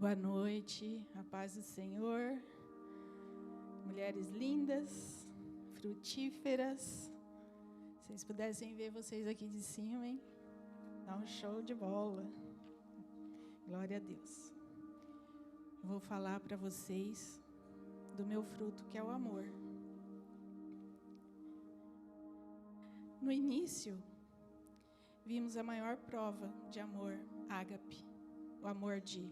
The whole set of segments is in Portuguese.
Boa noite, a paz do Senhor, mulheres lindas, frutíferas. Se vocês pudessem ver vocês aqui de cima, hein? Dá um show de bola. Glória a Deus. Eu vou falar para vocês do meu fruto, que é o amor. No início, vimos a maior prova de amor, ágape, o amor de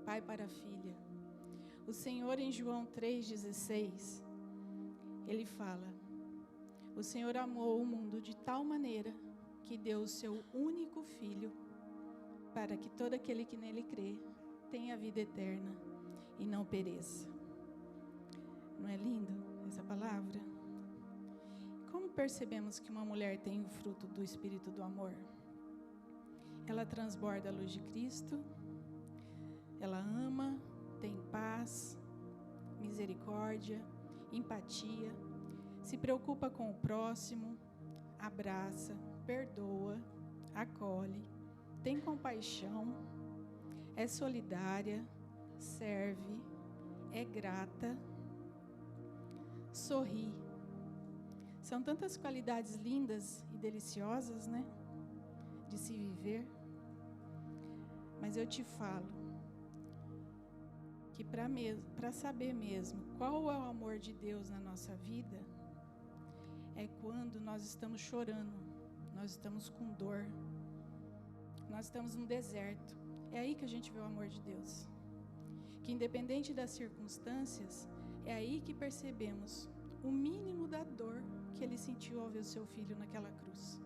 pai para filha. O Senhor, em João 3,16, ele fala: o Senhor amou o mundo de tal maneira que deu o seu único filho, para que todo aquele que nele crê tenha vida eterna e não pereça. Não é lindo essa palavra? Como percebemos que uma mulher tem o fruto do Espírito do amor? Ela transborda a luz de Cristo, ela ama, tem paz, misericórdia, empatia, se preocupa com o próximo, abraça, perdoa, acolhe, tem compaixão, é solidária, serve, é grata, sorri. São tantas qualidades lindas e deliciosas, né? De se viver. Mas eu te falo que para saber mesmo qual é o amor de Deus na nossa vida, é quando nós estamos chorando, nós estamos com dor, nós estamos no deserto. É aí que a gente vê o amor de Deus. Que independente das circunstâncias, é aí que percebemos o mínimo da dor que Ele sentiu ao ver o seu filho naquela cruz.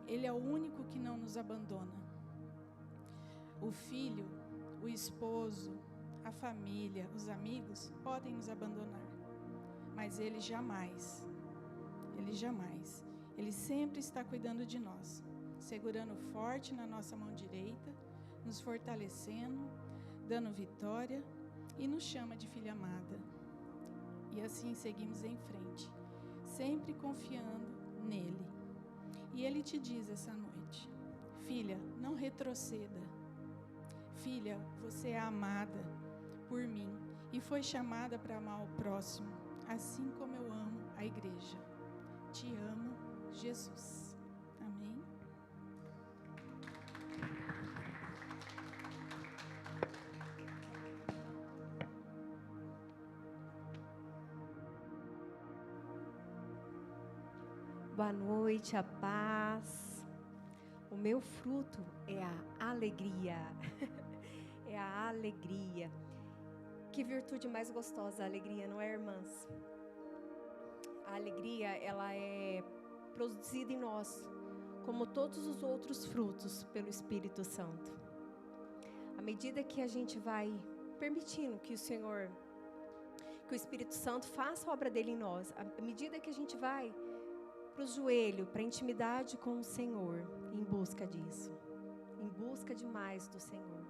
Ele é o único que não nos abandona. O filho, o esposo, a família, os amigos podem nos abandonar, mas Ele jamais. Ele sempre está cuidando de nós, segurando forte na nossa mão direita, nos fortalecendo, dando vitória e nos chama de filha amada. E assim seguimos em frente, sempre confiando nele. E Ele te diz essa noite: filha, não retroceda. Filha, você é amada por mim e foi chamada para amar o próximo, assim como eu amo a igreja. Te amo, Jesus. Amém? Boa noite, a paz. O meu fruto é a alegria. É a alegria. Que virtude mais gostosa a alegria, não é, irmãs? A alegria, ela é produzida em nós, como todos os outros frutos, pelo Espírito Santo. À medida que a gente vai permitindo que o Espírito Santo faça a obra dele em nós, à medida que a gente vai para o joelho, para a intimidade com o Senhor, em busca disso, em busca de mais do Senhor.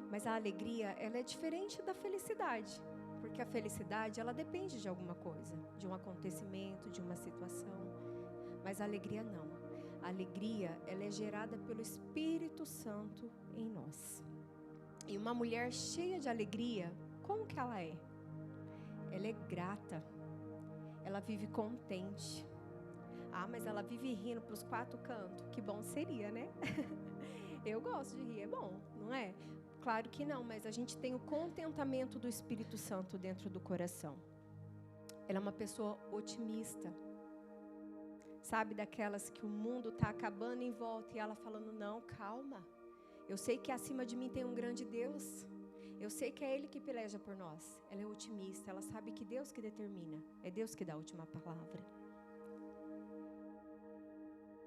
Mas a alegria, ela é diferente da felicidade, porque a felicidade, ela depende de alguma coisa, de um acontecimento, de uma situação. Mas a alegria não. A alegria, ela é gerada pelo Espírito Santo em nós. E uma mulher cheia de alegria, como que ela é? Ela é grata. Ela vive contente. Ah, mas ela vive rindo para os quatro cantos. Que bom seria, né? Eu gosto de rir, é bom, não é? Claro que não, mas a gente tem o contentamento do Espírito Santo dentro do coração. Ela é uma pessoa otimista. Sabe, daquelas que o mundo está acabando em volta e ela falando: não, calma. Eu sei que acima de mim tem um grande Deus. Eu sei que é Ele que peleja por nós. Ela é otimista, ela sabe que Deus que determina. É Deus que dá a última palavra.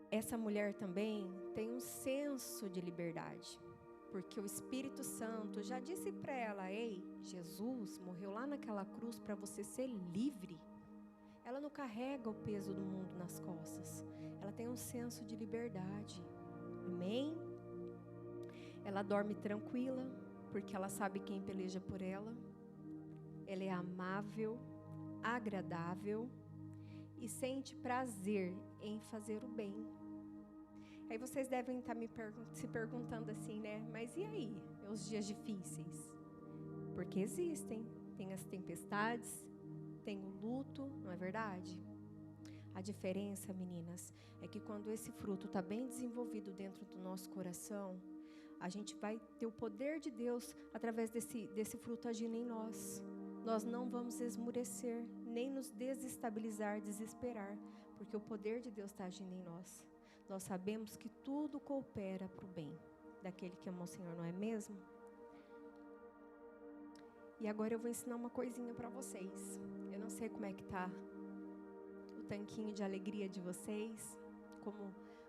Essa mulher também tem um senso de liberdade, porque o Espírito Santo já disse para ela: ei, Jesus morreu lá naquela cruz para você ser livre. Ela não carrega o peso do mundo nas costas. Ela tem um senso de liberdade. Amém? Ela dorme tranquila, porque ela sabe quem peleja por ela. Ela é amável, agradável e sente prazer em fazer o bem. Aí vocês devem estar se perguntando assim, né? Mas e aí? os dias difíceis? Porque existem. Tem as tempestades, tem o luto, não é verdade? A diferença, meninas, é que quando esse fruto está bem desenvolvido dentro do nosso coração, a gente vai ter o poder de Deus através desse fruto agindo em nós. Nós não vamos esmurecer, nem nos desestabilizar, desesperar, porque o poder de Deus está agindo em nós. Nós sabemos que tudo coopera para o bem daquele que ama o Senhor, não é mesmo? E agora eu vou ensinar uma coisinha para vocês. Eu não sei como é que tá o tanquinho de alegria de vocês,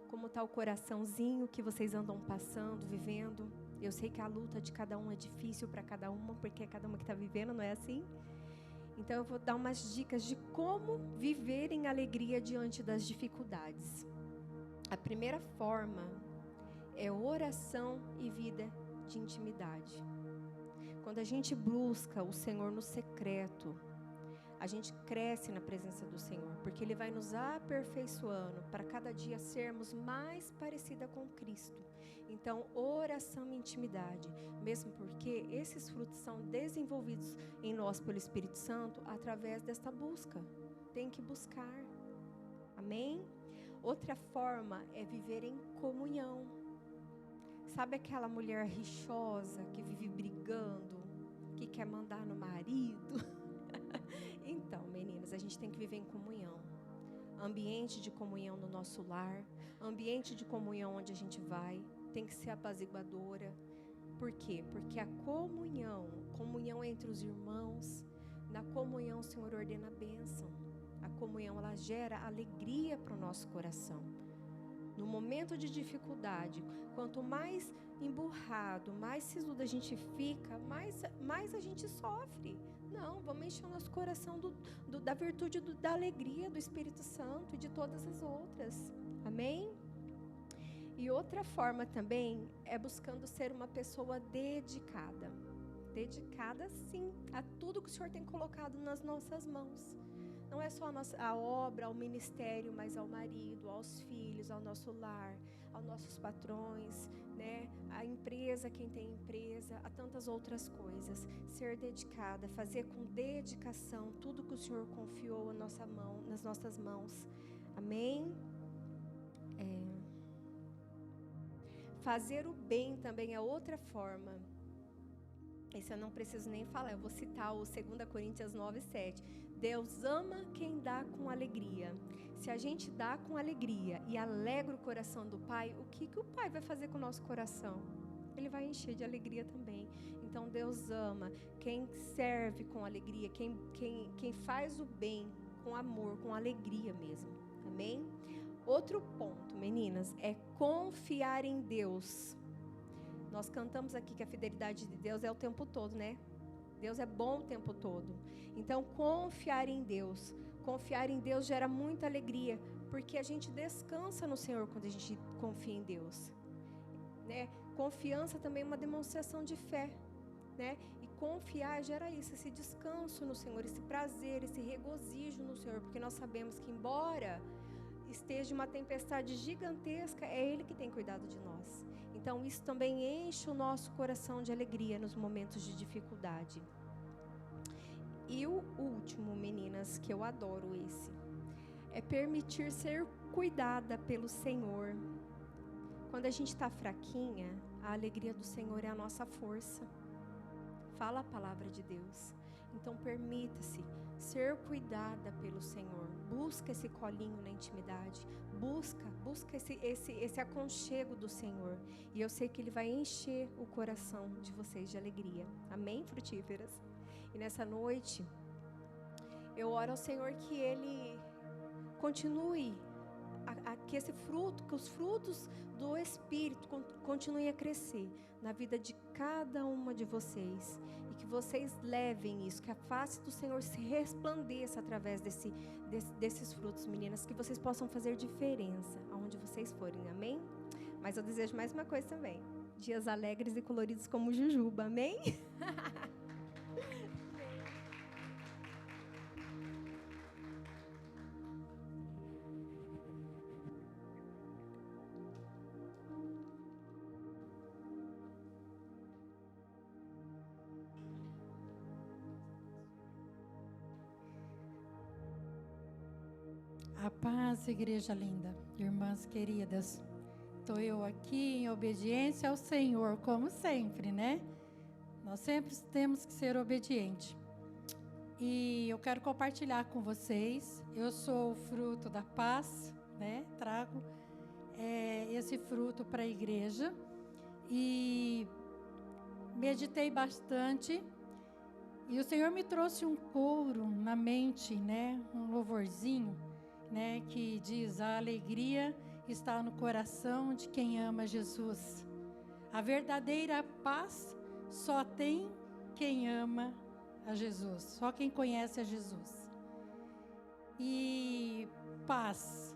como tá o coraçãozinho que vocês andam passando, vivendo. Eu sei que a luta de cada um é difícil para cada uma, porque é cada uma que está vivendo, não é assim? Então eu vou dar umas dicas de como viver em alegria diante das dificuldades. A primeira forma é oração e vida de intimidade. Quando a gente busca o Senhor no secreto, a gente cresce na presença do Senhor, porque Ele vai nos aperfeiçoando para cada dia sermos mais parecida com Cristo. Então, oração e intimidade, mesmo porque esses frutos são desenvolvidos em nós pelo Espírito Santo através desta busca. Tem que buscar. Amém? Outra forma é viver em comunhão. Sabe aquela mulher rixosa que vive brigando, que quer mandar no marido? Então, meninas, a gente tem que viver em comunhão. Ambiente de comunhão no nosso lar, ambiente de comunhão onde a gente vai, tem que ser apaziguadora. Por quê? Porque a comunhão entre os irmãos, na comunhão o Senhor ordena a bênção. A comunhão, ela gera alegria para o nosso coração. No momento de dificuldade, quanto mais emburrado, mais sisudo a gente fica, mais a gente sofre. Não, vamos encher o nosso coração da virtude, da alegria do Espírito Santo e de todas as outras. Amém? E outra forma também é buscando ser uma pessoa dedicada. Dedicada, sim, a tudo que o Senhor tem colocado nas nossas mãos. Não é só a obra, ao ministério, mas ao marido, aos filhos, ao nosso lar, aos nossos patrões, né? A empresa, quem tem empresa, a tantas outras coisas. Ser dedicada, fazer com dedicação tudo que o Senhor confiou nas nossas mãos. Amém? Fazer o bem também é outra forma. Esse eu não preciso nem falar, eu vou citar o 2 Coríntios 9:7. Deus ama quem dá com alegria. Se a gente dá com alegria e alegra o coração do Pai, o que o Pai vai fazer com o nosso coração? Ele vai encher de alegria também. Então Deus ama quem serve com alegria, quem faz o bem com amor, com alegria mesmo. Amém? Outro ponto, meninas, é confiar em Deus. Nós cantamos aqui que a fidelidade de Deus é o tempo todo, né? Deus é bom o tempo todo. Então, confiar em Deus. Confiar em Deus gera muita alegria, porque a gente descansa no Senhor quando a gente confia em Deus, né? Confiança também é uma demonstração de fé, né? E confiar gera isso, esse descanso no Senhor, esse prazer, esse regozijo no Senhor, porque nós sabemos que embora esteja uma tempestade gigantesca, é Ele que tem cuidado de nós. Então, isso também enche o nosso coração de alegria nos momentos de dificuldade. E o último, meninas, que eu adoro esse, é permitir ser cuidada pelo Senhor. Quando a gente está fraquinha, a alegria do Senhor é a nossa força. Fala a palavra de Deus. Então, permita-se ser cuidada pelo Senhor. Busca esse colinho na intimidade. Busca esse aconchego do Senhor. E eu sei que Ele vai encher o coração de vocês de alegria. Amém, frutíferas? E nessa noite, eu oro ao Senhor que Ele continue, que os frutos do Espírito continuem a crescer na vida de cada uma de vocês. E que vocês levem isso, que a face do Senhor se resplandeça através desses frutos, meninas, que vocês possam fazer diferença aonde vocês forem, amém? Mas eu desejo mais uma coisa também, dias alegres e coloridos como Jujuba, amém? A paz, igreja linda, irmãs queridas. Estou eu aqui em obediência ao Senhor, como sempre, né? Nós sempre temos que ser obedientes. E eu quero compartilhar com vocês. Eu sou o fruto da paz, né? Trago esse fruto para a igreja. E meditei bastante. E o Senhor me trouxe um coro na mente, né? Um louvorzinho, né, que diz: a alegria está no coração de quem ama Jesus. A verdadeira paz só tem quem ama a Jesus, só quem conhece a Jesus. E paz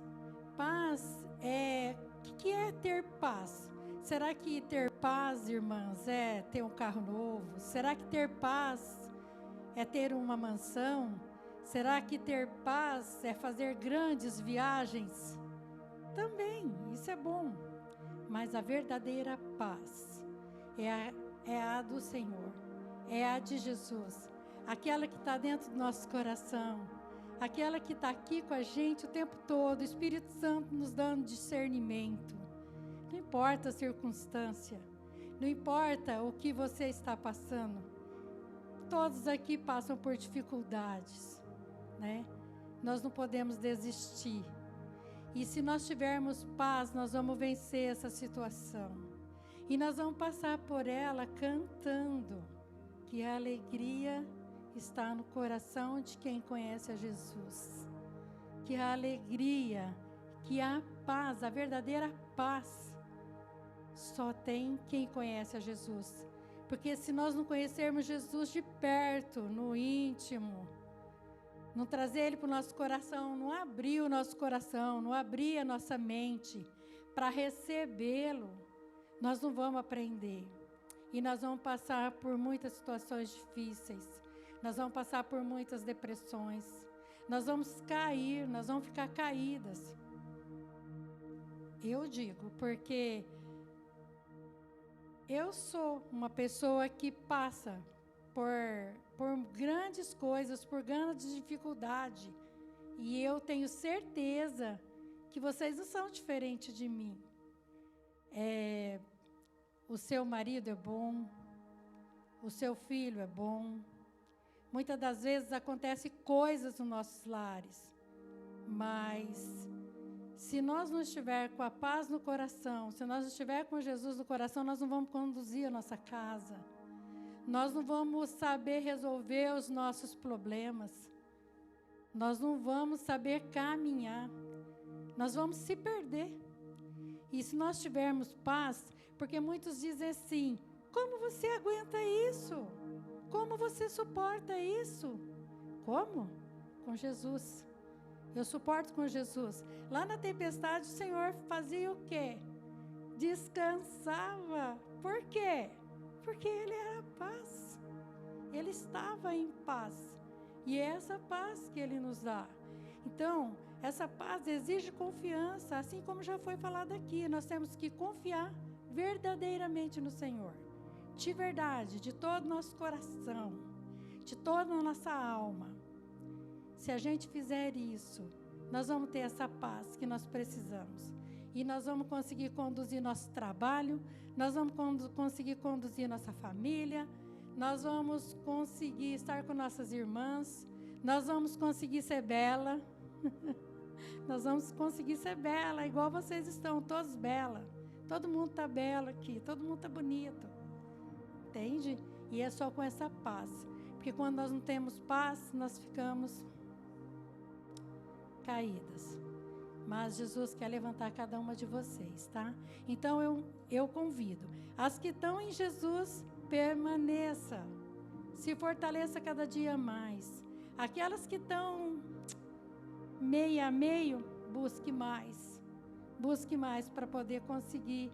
o que é ter paz? Será que ter paz, irmãs, é ter um carro novo? Será que ter paz é ter uma mansão? Será que ter paz é fazer grandes viagens? Também, isso é bom. Mas a verdadeira paz é a do Senhor, é a de Jesus. Aquela que está dentro do nosso coração, aquela que está aqui com a gente o tempo todo, o Espírito Santo nos dando discernimento. Não importa a circunstância, não importa o que você está passando. Todos aqui passam por dificuldades, né? Nós não podemos desistir. E se nós tivermos paz, nós vamos vencer essa situação. E nós vamos passar por ela cantando que a alegria está no coração de quem conhece a Jesus. Que a alegria, que a paz, a verdadeira paz, só tem quem conhece a Jesus. Porque se nós não conhecermos Jesus de perto, no íntimo, não trazer Ele para o nosso coração, não abrir o nosso coração, não abrir a nossa mente para recebê-lo, nós não vamos aprender. E nós vamos passar por muitas situações difíceis, nós vamos passar por muitas depressões, nós vamos cair, nós vamos ficar caídas. Eu digo, porque eu sou uma pessoa que passa por grandes coisas, por grandes dificuldades. E eu tenho certeza que vocês não são diferentes de mim. O seu marido é bom, o seu filho é bom. Muitas das vezes acontecem coisas nos nossos lares, mas se nós não estivermos com a paz no coração, se nós não estivermos com Jesus no coração, nós não vamos conduzir a nossa casa. Nós não vamos saber resolver os nossos problemas. Nós não vamos saber caminhar. Nós vamos se perder. E se nós tivermos paz, porque muitos dizem assim: como você aguenta isso? Como você suporta isso? Como? Com Jesus. Eu suporto com Jesus. Lá na tempestade, o Senhor fazia o quê? Descansava. Por quê? Porque Ele era paz. Ele estava em paz. E é essa paz que Ele nos dá. Então, essa paz exige confiança, assim como já foi falado aqui. Nós temos que confiar verdadeiramente no Senhor. De verdade, de todo o nosso coração, de toda a nossa alma. Se a gente fizer isso, nós vamos ter essa paz que nós precisamos. E nós vamos conseguir conduzir nosso trabalho, nós vamos conseguir conduzir nossa família, nós vamos conseguir estar com nossas irmãs, nós vamos conseguir ser bela. Nós vamos conseguir ser bela, igual vocês estão, todos bela. Todo mundo está belo aqui, todo mundo está bonito. Entende? E é só com essa paz. Porque quando nós não temos paz, nós ficamos caídas. Mas Jesus quer levantar cada uma de vocês, tá? Então eu convido. As que estão em Jesus, permaneça. Se fortaleça cada dia mais. Aquelas que estão meio a meio, busque mais. Busque mais para poder conseguir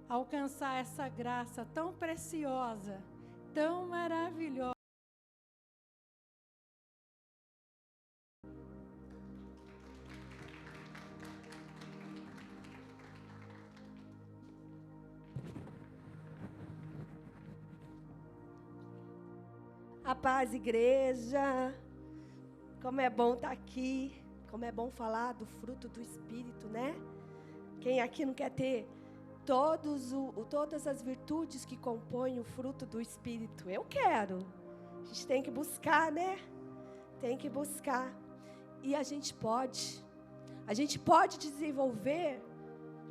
alcançar essa graça tão preciosa, tão maravilhosa. A paz, igreja. Como é bom estar aqui. Como é bom falar do fruto do Espírito, né? Quem aqui não quer ter todas as virtudes que compõem o fruto do Espírito? Eu quero. A gente tem que buscar, né? Tem que buscar. E a gente pode desenvolver,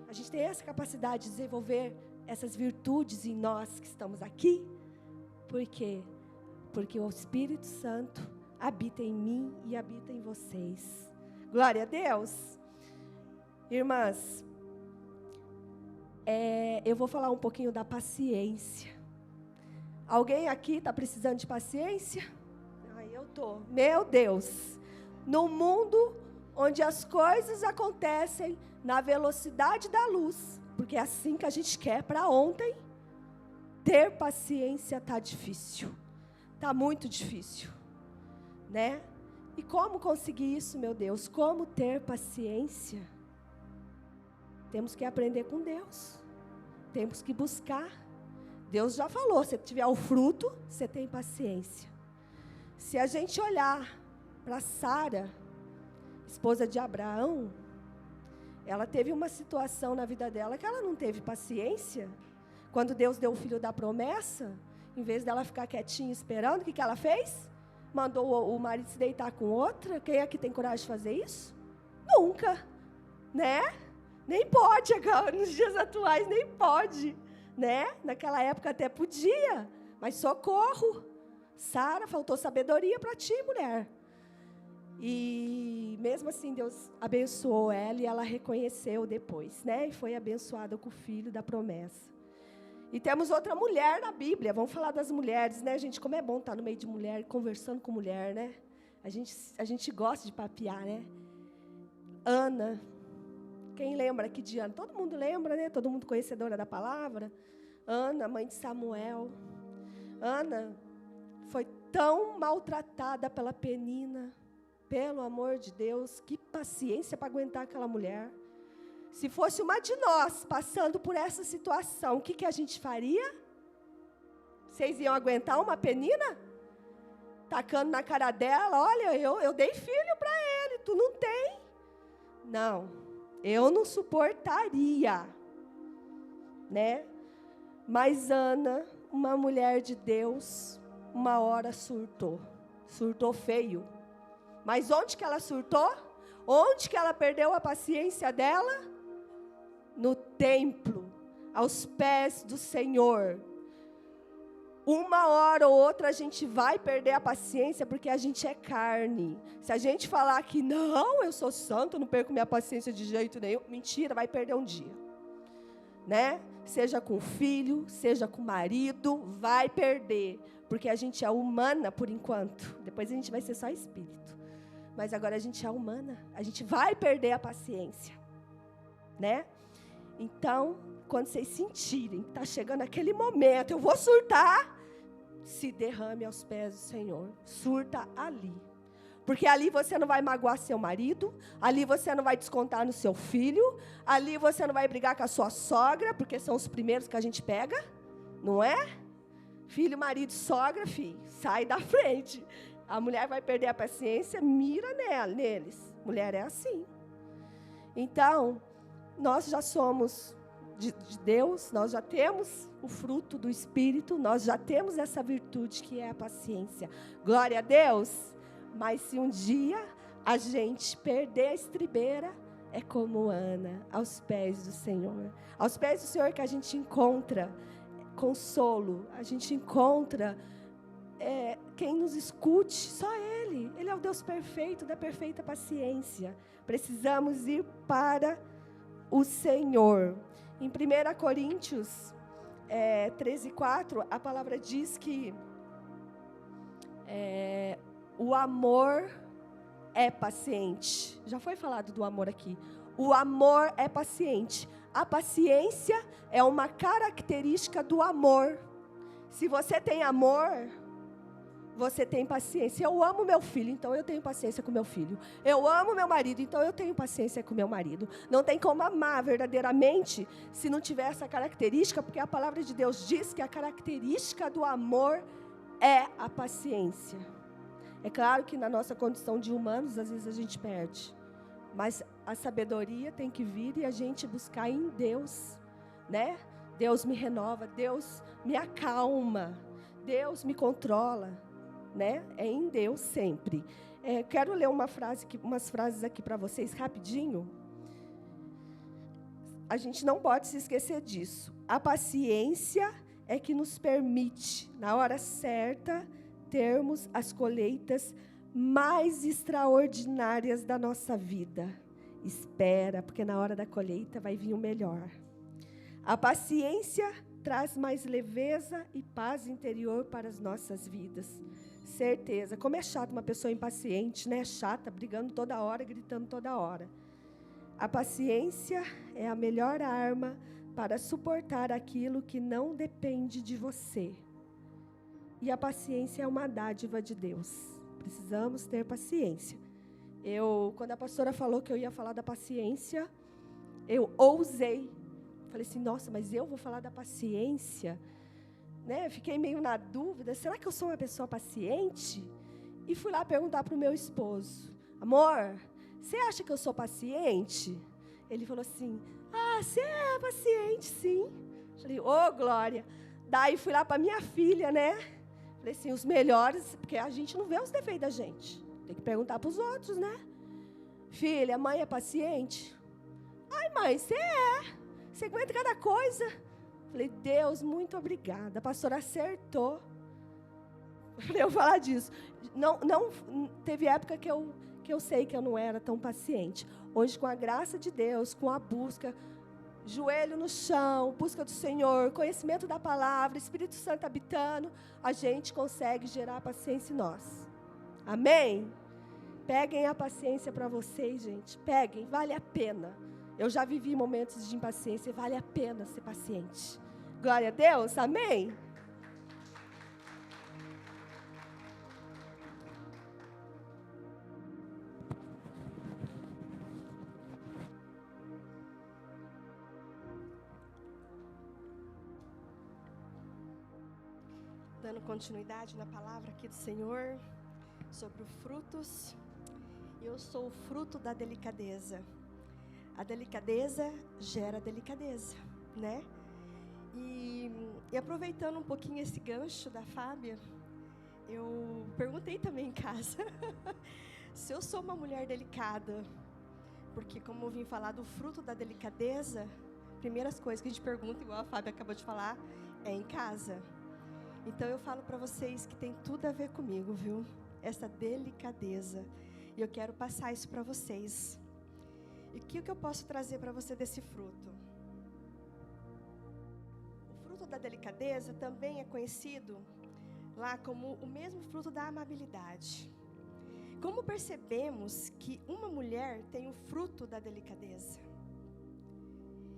a gente tem essa capacidade de desenvolver essas virtudes em nós que estamos aqui. Por quê? Porque o Espírito Santo habita em mim e habita em vocês. Glória a Deus. Irmãs, eu vou falar um pouquinho da paciência. Alguém aqui está precisando de paciência? Eu estou. Meu Deus. No mundo onde as coisas acontecem na velocidade da luz, porque é assim que a gente quer para ontem, ter paciência está difícil. Está muito difícil, né? E como conseguir isso, meu Deus? Como ter paciência? Temos que aprender com Deus. Temos que buscar. Deus já falou, se tiver o fruto, você tem paciência. Se a gente olhar para Sara, esposa de Abraão, ela teve uma situação na vida dela que ela não teve paciência. Quando Deus deu o filho da promessa, em vez dela ficar quietinha esperando, o que ela fez? Mandou o marido se deitar com outra. Quem aqui tem coragem de fazer isso? Nunca, né? Nem pode agora, nos dias atuais, nem pode, né? Naquela época até podia, mas socorro. Sara, faltou sabedoria para ti, mulher. E mesmo assim Deus abençoou ela e ela reconheceu depois, né? E foi abençoada com o filho da promessa. E temos outra mulher na Bíblia. Vamos falar das mulheres, né, gente? Como é bom estar no meio de mulher, conversando com mulher, né? A gente gosta de papear, né? Ana. Quem lembra aqui de Ana? Todo mundo lembra, né? Todo mundo conhecedora da palavra. Ana, mãe de Samuel. Ana foi tão maltratada pela Penina. Pelo amor de Deus, que paciência para aguentar aquela mulher. Se fosse uma de nós passando por essa situação, o que a gente faria? Vocês iam aguentar uma Penina? Tacando na cara dela, olha, eu dei filho para ele, tu não tem. Não, eu não suportaria, né? Mas Ana, uma mulher de Deus, uma hora surtou feio. Mas onde que ela surtou? Onde que ela perdeu a paciência dela? No templo, aos pés do Senhor. Uma hora ou outra a gente vai perder a paciência porque a gente é carne. Se a gente falar que não, eu sou santo, não perco minha paciência de jeito nenhum, mentira, vai perder um dia, né? Seja com o filho, seja com o marido, vai perder, porque a gente é humana por enquanto. Depois a gente vai ser só espírito. Mas agora a gente é humana, a gente vai perder a paciência, né? Então, quando vocês sentirem que está chegando aquele momento, eu vou surtar, se derrame aos pés do Senhor, surta ali. Porque ali você não vai magoar seu marido, ali você não vai descontar no seu filho, ali você não vai brigar com a sua sogra, porque são os primeiros que a gente pega, não é? Filho, marido, sogra, filho, sai da frente. A mulher vai perder a paciência, mira neles. Mulher é assim. Então, nós já somos de Deus, nós já temos o fruto do Espírito, nós já temos essa virtude que é a paciência. Glória a Deus. Mas se um dia a gente perder a estribeira, é como Ana, aos pés do Senhor. Aos pés do Senhor que a gente encontra consolo, a gente encontra quem nos escute, só Ele. Ele é o Deus perfeito, da perfeita paciência. Precisamos ir para o Senhor. Em 1 Coríntios 13:4, a palavra diz que o amor é paciente. Já foi falado do amor aqui. O amor é paciente. A paciência é uma característica do amor. Se você tem amor, você tem paciência. Eu amo meu filho, então eu tenho paciência com meu filho. Eu amo meu marido, então eu tenho paciência com meu marido. Não tem como amar verdadeiramente se não tiver essa característica, porque a palavra de Deus diz que a característica do amor é a paciência. É claro que na nossa condição de humanos, às vezes a gente perde. Mas a sabedoria tem que vir e a gente buscar em Deus, né? Deus me renova, Deus me acalma, Deus me controla, né? É em Deus sempre. Quero ler umas frases aqui para vocês rapidinho. A gente não pode se esquecer disso. A paciência é que nos permite, na hora certa, termos as colheitas mais extraordinárias da nossa vida. Espera, porque na hora da colheita vai vir o melhor. A paciência traz mais leveza e paz interior para as nossas vidas. Certeza. Como é chato uma pessoa impaciente, né? Chata, brigando toda hora, gritando toda hora. A paciência é a melhor arma para suportar aquilo que não depende de você. E a paciência é uma dádiva de Deus. Precisamos ter paciência. Quando a pastora falou que eu ia falar da paciência, eu ousei. Falei assim, nossa, mas eu vou falar da paciência? Né? Fiquei meio na dúvida, será que eu sou uma pessoa paciente? E fui lá perguntar para o meu esposo, amor, você acha que eu sou paciente? Ele falou assim, você é paciente, sim. Falei, glória. Daí fui lá para minha filha, né? Falei assim, os melhores, porque a gente não vê os defeitos da gente. Tem que perguntar para os outros, né? Filha, mãe é paciente? Ai, mãe, você é. Você aguenta cada coisa. Falei, Deus, muito obrigada. A pastora acertou. Falei, eu falar disso. Não, teve época que eu sei que eu não era tão paciente. Hoje, com a graça de Deus, com a busca, joelho no chão, busca do Senhor, conhecimento da palavra, Espírito Santo habitando, a gente consegue gerar paciência em nós. Amém? Peguem a paciência para vocês, gente. Peguem, vale a pena. Eu já vivi momentos de impaciência, vale a pena ser paciente. Glória a Deus, amém? Dando continuidade na palavra aqui do Senhor, sobre os frutos. Eu sou o fruto da delicadeza. A delicadeza gera delicadeza, né? E aproveitando um pouquinho esse gancho da Fábia, eu perguntei também em casa se eu sou uma mulher delicada. Porque como eu vim falar do fruto da delicadeza, primeiras coisas que a gente pergunta, igual a Fábia acabou de falar, é em casa. Então eu falo para vocês que tem tudo a ver comigo, viu? Essa delicadeza. E eu quero passar isso para vocês. E o que eu posso trazer para você desse fruto? O fruto da delicadeza também é conhecido lá como o mesmo fruto da amabilidade. Como percebemos que uma mulher tem o fruto da delicadeza?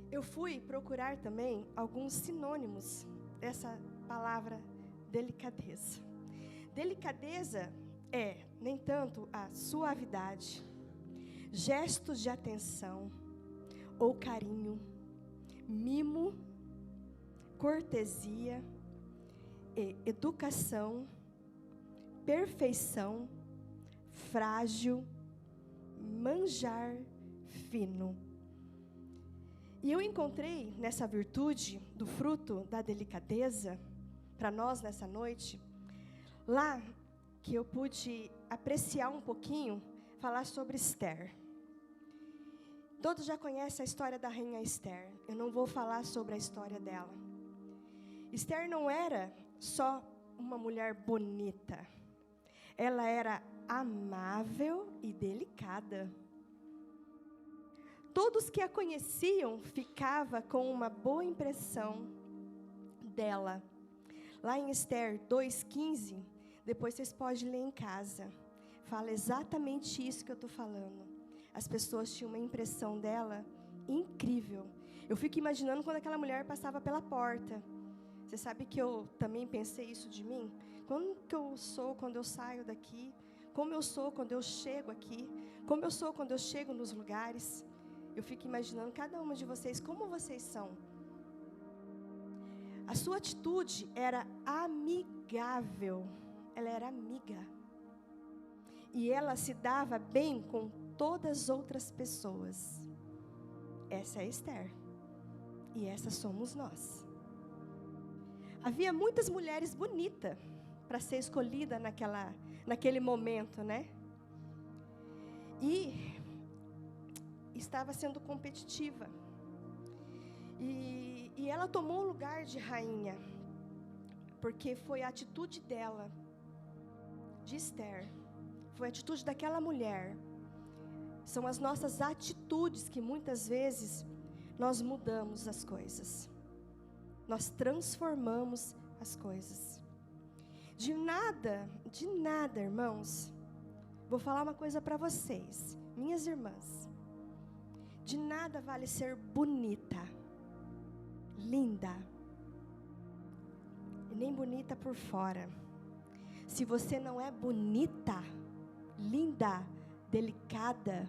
Eu fui procurar também alguns sinônimos dessa palavra delicadeza. Delicadeza é, nem tanto, a suavidade, gestos de atenção ou carinho, mimo, cortesia, educação, perfeição, frágil, manjar fino. E eu encontrei nessa virtude do fruto da delicadeza, para nós nessa noite, lá que eu pude apreciar um pouquinho, falar sobre Esther. Todos já conhecem a história da rainha Esther. Eu não vou falar sobre a história dela. Esther não era só uma mulher bonita. Ela era amável e delicada. Todos que a conheciam ficavam com uma boa impressão dela. Lá em Esther 2:15, depois vocês podem ler em casa. Fala exatamente isso que eu estou falando. As pessoas tinham uma impressão dela incrível. Eu fico imaginando quando aquela mulher passava pela porta. Você sabe que eu também pensei isso de mim? Como que eu sou quando eu saio daqui? Como eu sou quando eu chego aqui? Como eu sou quando eu chego nos lugares? Eu fico imaginando cada uma de vocês, como vocês são. A sua atitude era amigável. Ela era amiga. e ela se dava bem com todas as outras pessoas. Essa é Esther. E essa somos nós. Havia muitas mulheres bonitas para ser escolhida naquele momento, né? E estava sendo competitiva. E ela tomou o lugar de rainha, porque foi a atitude dela, de Esther, foi a atitude daquela mulher. São as nossas atitudes que muitas vezes nós mudamos as coisas, nós transformamos as coisas. De nada, irmãos, vou falar uma coisa para vocês, minhas irmãs, de nada vale ser bonita, linda, e nem bonita por fora. Se você não é bonita, linda, delicada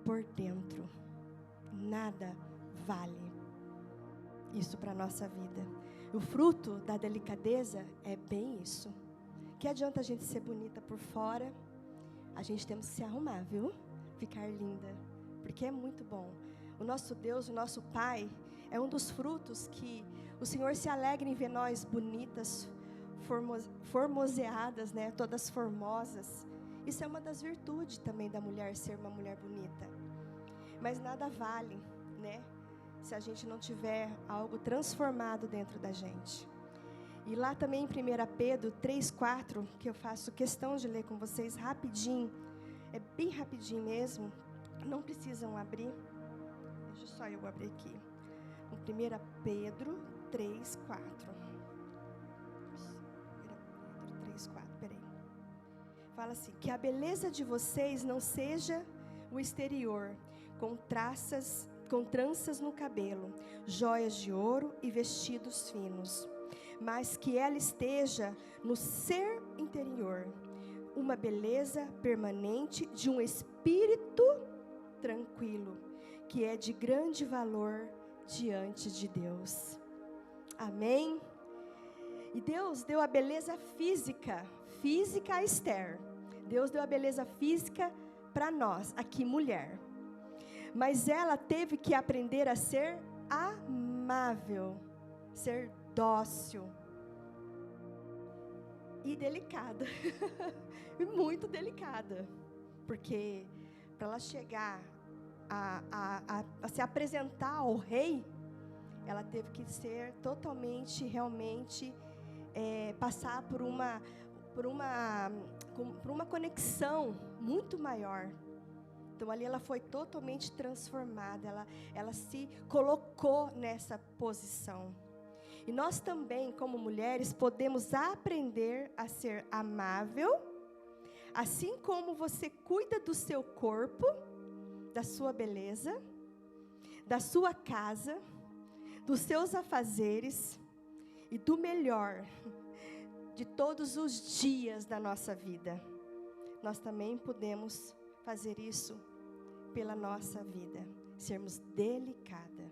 por dentro, nada vale isso para a nossa vida. O fruto da delicadeza é bem isso. Que adianta a gente ser bonita por fora? A gente temos que se arrumar, viu? Ficar linda, porque é muito bom. O nosso Deus, o nosso Pai, é um dos frutos que o Senhor se alegra em ver nós bonitas, formoseadas, né? Todas formosas. Isso é uma das virtudes também da mulher, ser uma mulher bonita. Mas nada vale, né? Se a gente não tiver algo transformado dentro da gente. E lá também em 1 Pedro 3:4, que eu faço questão de ler com vocês rapidinho. É bem rapidinho mesmo. Não precisam abrir. Deixa só eu abrir aqui. 1 Pedro 3:4. 1 Pedro 3:4, peraí. Fala assim, que a beleza de vocês não seja o exterior, com tranças no cabelo, joias de ouro e vestidos finos, mas que ela esteja no ser interior, uma beleza permanente de um espírito tranquilo, que é de grande valor diante de Deus. Amém? E Deus deu a beleza física a Esther. Deus deu a beleza física para nós, aqui mulher. Mas ela teve que aprender a ser amável, ser dócil e delicada. E muito delicada. Porque para ela chegar a se apresentar ao rei, ela teve que ser totalmente, realmente, passar por uma conexão muito maior. Então ali ela foi totalmente transformada, ela se colocou nessa posição. E nós também, como mulheres, podemos aprender a ser amável, assim como você cuida do seu corpo, da sua beleza, da sua casa, dos seus afazeres e do melhor de todos os dias da nossa vida. Nós também podemos fazer isso pela nossa vida, sermos delicada,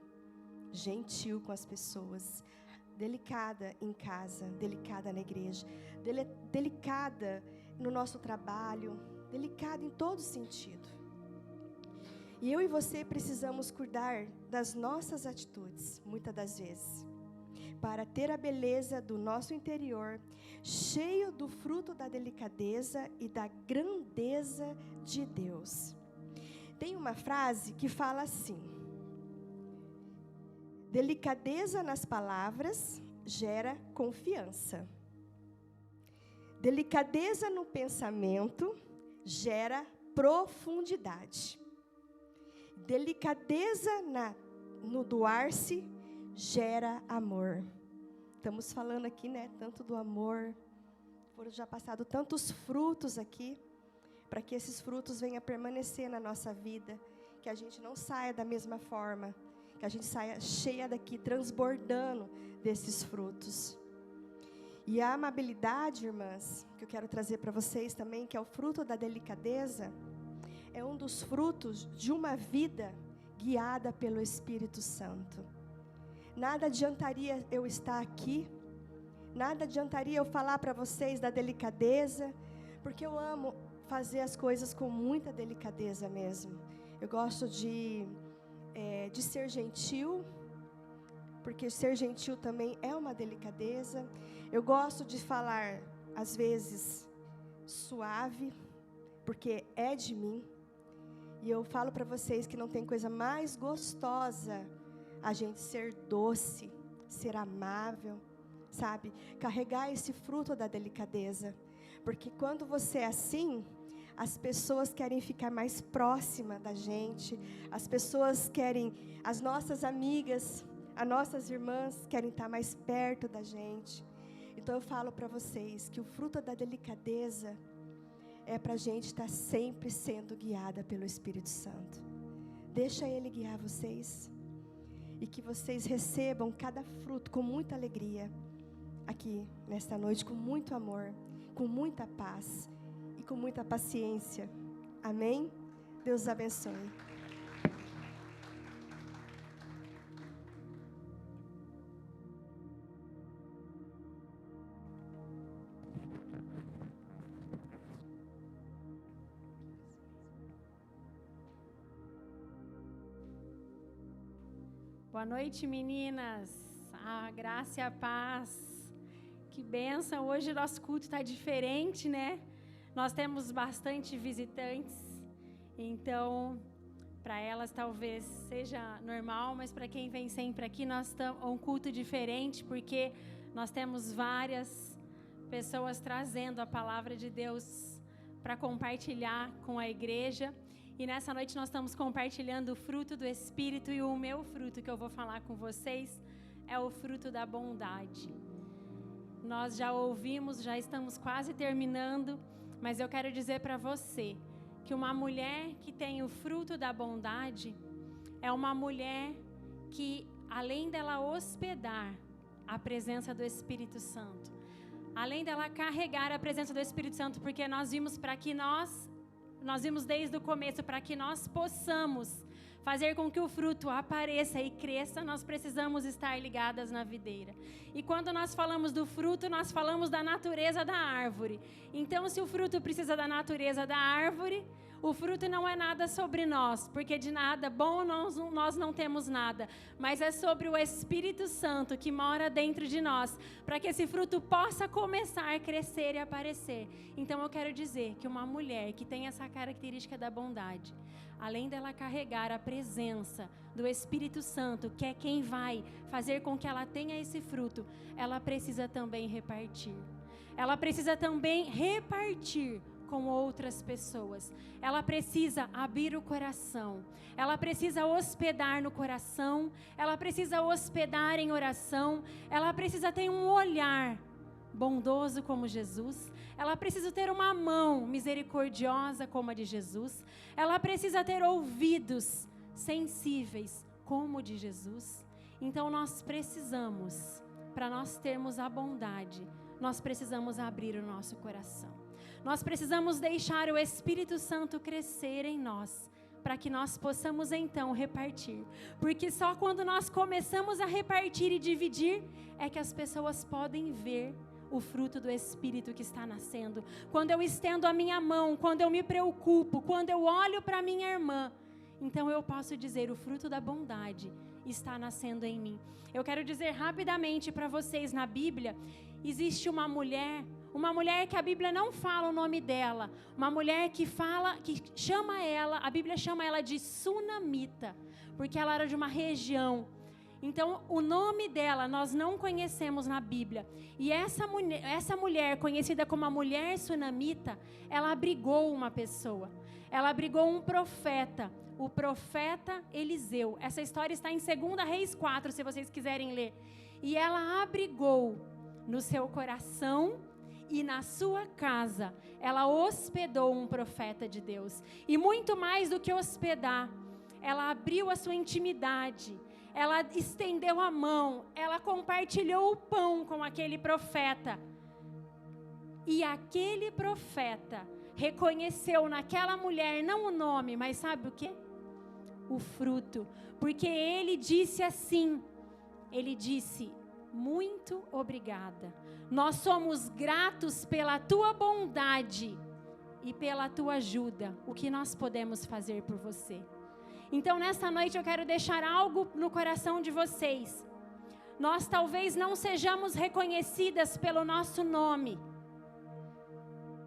gentil com as pessoas, delicada em casa, delicada na igreja, delicada no nosso trabalho, delicada em todo sentido. E eu e você precisamos cuidar das nossas atitudes, muitas das vezes, para ter a beleza do nosso interior, cheio do fruto da delicadeza e da grandeza de Deus. Tem uma frase que fala assim: delicadeza nas palavras gera confiança. Delicadeza no pensamento gera profundidade. Delicadeza no doar-se gera amor. Estamos falando aqui, né, tanto do amor. Foram já passados tantos frutos aqui, para que esses frutos venham a permanecer na nossa vida, que a gente não saia da mesma forma, que a gente saia cheia daqui, transbordando desses frutos. E a amabilidade, irmãs, que eu quero trazer para vocês também, que é o fruto da delicadeza, é um dos frutos de uma vida guiada pelo Espírito Santo. Nada adiantaria eu estar aqui, nada adiantaria eu falar para vocês da delicadeza, porque eu amo fazer as coisas com muita delicadeza mesmo. Eu gosto de ser gentil, porque ser gentil também é uma delicadeza. Eu gosto de falar, às vezes, suave, porque é de mim. E eu falo para vocês que não tem coisa mais gostosa a gente ser doce, ser amável, sabe? Carregar esse fruto da delicadeza. Porque quando você é assim, as pessoas querem ficar mais próxima da gente, as pessoas querem, as nossas amigas, as nossas irmãs querem estar mais perto da gente. Então eu falo para vocês que o fruto da delicadeza é para a gente estar sempre sendo guiada pelo Espírito Santo. Deixa Ele guiar vocês. E que vocês recebam cada fruto com muita alegria. Aqui, nesta noite, com muito amor, com muita paz e com muita paciência. Amém? Deus abençoe. Boa noite, meninas. A graça e a paz. Que bênção. Hoje o nosso culto está diferente, né? Nós temos bastante visitantes. Então, para elas talvez seja normal, mas para quem vem sempre aqui, nós estamos um culto diferente, porque nós temos várias pessoas trazendo a palavra de Deus para compartilhar com a igreja. E nessa noite nós estamos compartilhando o fruto do Espírito, e o meu fruto que eu vou falar com vocês é o fruto da bondade. Nós já ouvimos, já estamos quase terminando, mas eu quero dizer para você que uma mulher que tem o fruto da bondade é uma mulher que, além dela hospedar a presença do Espírito Santo, além dela carregar a presença do Espírito Santo, porque nós vimos desde o começo, para que nós possamos fazer com que o fruto apareça e cresça, nós precisamos estar ligadas na videira. E quando nós falamos do fruto, nós falamos da natureza da árvore. Então, se o fruto precisa da natureza da árvore, o fruto não é nada sobre nós, porque de nada bom nós não temos nada, mas é sobre o Espírito Santo que mora dentro de nós, para que esse fruto possa começar a crescer e aparecer. Então eu quero dizer que uma mulher que tem essa característica da bondade, além dela carregar a presença do Espírito Santo, que é quem vai fazer com que ela tenha esse fruto, ela precisa também repartir. Ela precisa também repartir com outras pessoas. Ela precisa abrir o coração. Ela precisa hospedar no coração. Ela precisa hospedar em oração. Ela precisa ter um olhar bondoso como Jesus. Ela precisa ter uma mão misericordiosa como a de Jesus. Ela precisa ter ouvidos sensíveis como o de Jesus. Então nós precisamos, para nós termos a bondade, nós precisamos abrir o nosso coração. Nós precisamos deixar o Espírito Santo crescer em nós, para que nós possamos então repartir. Porque só quando nós começamos a repartir e dividir, é que as pessoas podem ver o fruto do Espírito que está nascendo. Quando eu estendo a minha mão, quando eu me preocupo, quando eu olho para minha irmã, então eu posso dizer, o fruto da bondade está nascendo em mim. Eu quero dizer rapidamente para vocês, na Bíblia, existe uma mulher que a Bíblia não fala o nome dela, uma mulher que chama ela, a Bíblia chama ela de Sunamita, porque ela era de uma região. Então, o nome dela nós não conhecemos na Bíblia. E essa mulher, conhecida como a mulher Sunamita, ela abrigou uma pessoa. Ela abrigou um profeta, o profeta Eliseu. Essa história está em 2 Reis 4, se vocês quiserem ler. E ela abrigou no seu coração e na sua casa. Ela hospedou um profeta de Deus. E muito mais do que hospedar, ela abriu a sua intimidade. Ela estendeu a mão, ela compartilhou o pão com aquele profeta. E aquele profeta reconheceu naquela mulher, não o nome, mas sabe o quê? O fruto. Porque ele disse assim, ele disse, muito obrigada. Nós somos gratos pela tua bondade e pela tua ajuda, o que nós podemos fazer por você. Então, nesta noite, eu quero deixar algo no coração de vocês. Nós talvez não sejamos reconhecidas pelo nosso nome,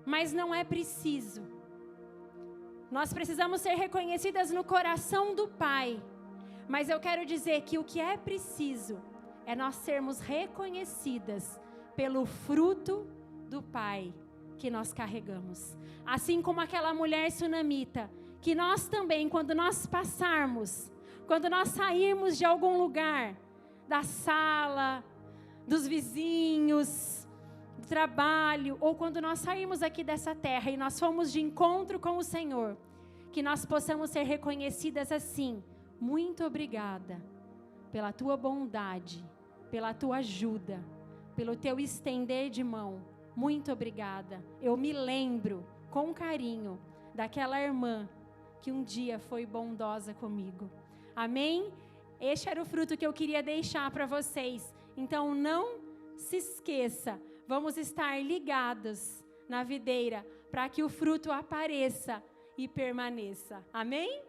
mas não é preciso. Nós precisamos ser reconhecidas no coração do Pai. Mas eu quero dizer que o que é preciso é nós sermos reconhecidas pelo fruto do Pai que nós carregamos. Assim como aquela mulher sunamita, que nós também, quando nós passarmos, quando nós sairmos de algum lugar, da sala, dos vizinhos, do trabalho, ou quando nós sairmos aqui dessa terra e nós formos de encontro com o Senhor, que nós possamos ser reconhecidas assim: muito obrigada pela tua bondade, pela tua ajuda, pelo teu estender de mão. Muito obrigada. Eu me lembro com carinho daquela irmã que um dia foi bondosa comigo. Amém? Este era o fruto que eu queria deixar para vocês. Então não se esqueça, vamos estar ligados na videira para que o fruto apareça e permaneça. Amém?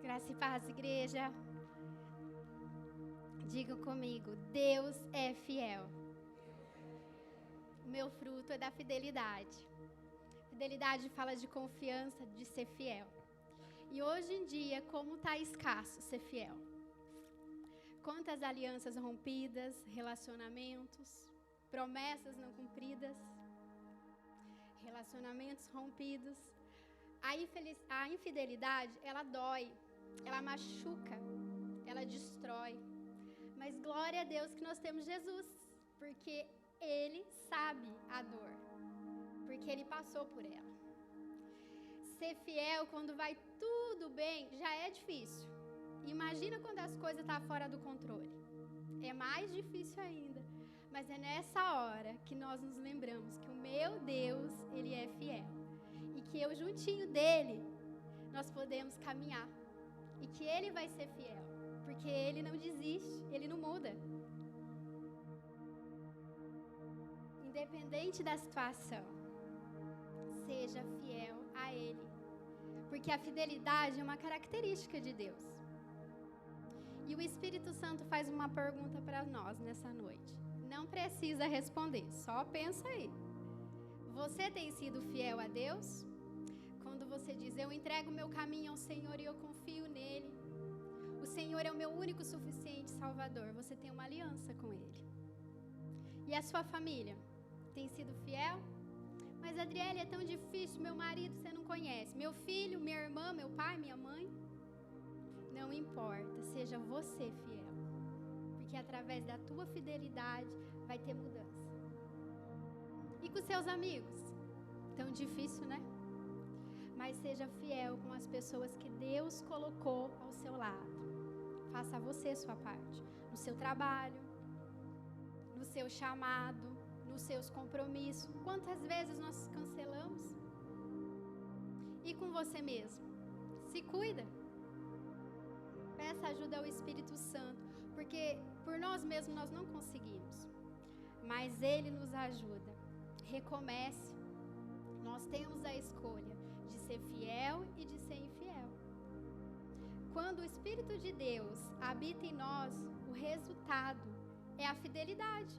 Graça e paz, igreja. Digam comigo: Deus é fiel. O meu fruto é da fidelidade. Fidelidade fala de confiança, de ser fiel. E hoje em dia, como está escasso ser fiel? Quantas alianças rompidas, relacionamentos, promessas não cumpridas, relacionamentos rompidos. A infidelidade, ela dói, ela machuca, ela destrói. Mas glória a Deus que nós temos Jesus, porque Ele sabe a dor, porque Ele passou por ela. Ser fiel quando vai tudo bem já é difícil. Imagina quando as coisas estão fora do controle. É mais difícil ainda. Mas é nessa hora que nós nos lembramos que o meu Deus, Ele é fiel. E que eu juntinho dEle, nós podemos caminhar. E que Ele vai ser fiel. Porque Ele não desiste, Ele não muda. Independente da situação, seja fiel a Ele. Porque a fidelidade é uma característica de Deus. E o Espírito Santo faz uma pergunta para nós nessa noite. Não precisa responder, só pensa aí. Você tem sido fiel a Deus? Quando você diz: eu entrego meu caminho ao Senhor e eu confio nele. O Senhor é o meu único e suficiente Salvador. Você tem uma aliança com Ele. E a sua família? Tem sido fiel? Mas, Adriele, é tão difícil. Meu marido você não conhece. Meu filho, minha irmã, meu pai, minha mãe. Não importa. Seja você fiel. Porque através da tua fidelidade vai ter mudança. E com seus amigos? Tão difícil, né? Mas seja fiel com as pessoas que Deus colocou ao seu lado. Faça você a sua parte. No seu trabalho, no seu chamado, nos seus compromissos. Quantas vezes nós cancelamos? E com você mesmo? Se cuida. Peça ajuda ao Espírito Santo. Porque por nós mesmos nós não conseguimos. Mas Ele nos ajuda. Recomece. Nós temos a escolha de ser fiel e de ser infiel. Quando o Espírito de Deus habita em nós, o resultado é a fidelidade.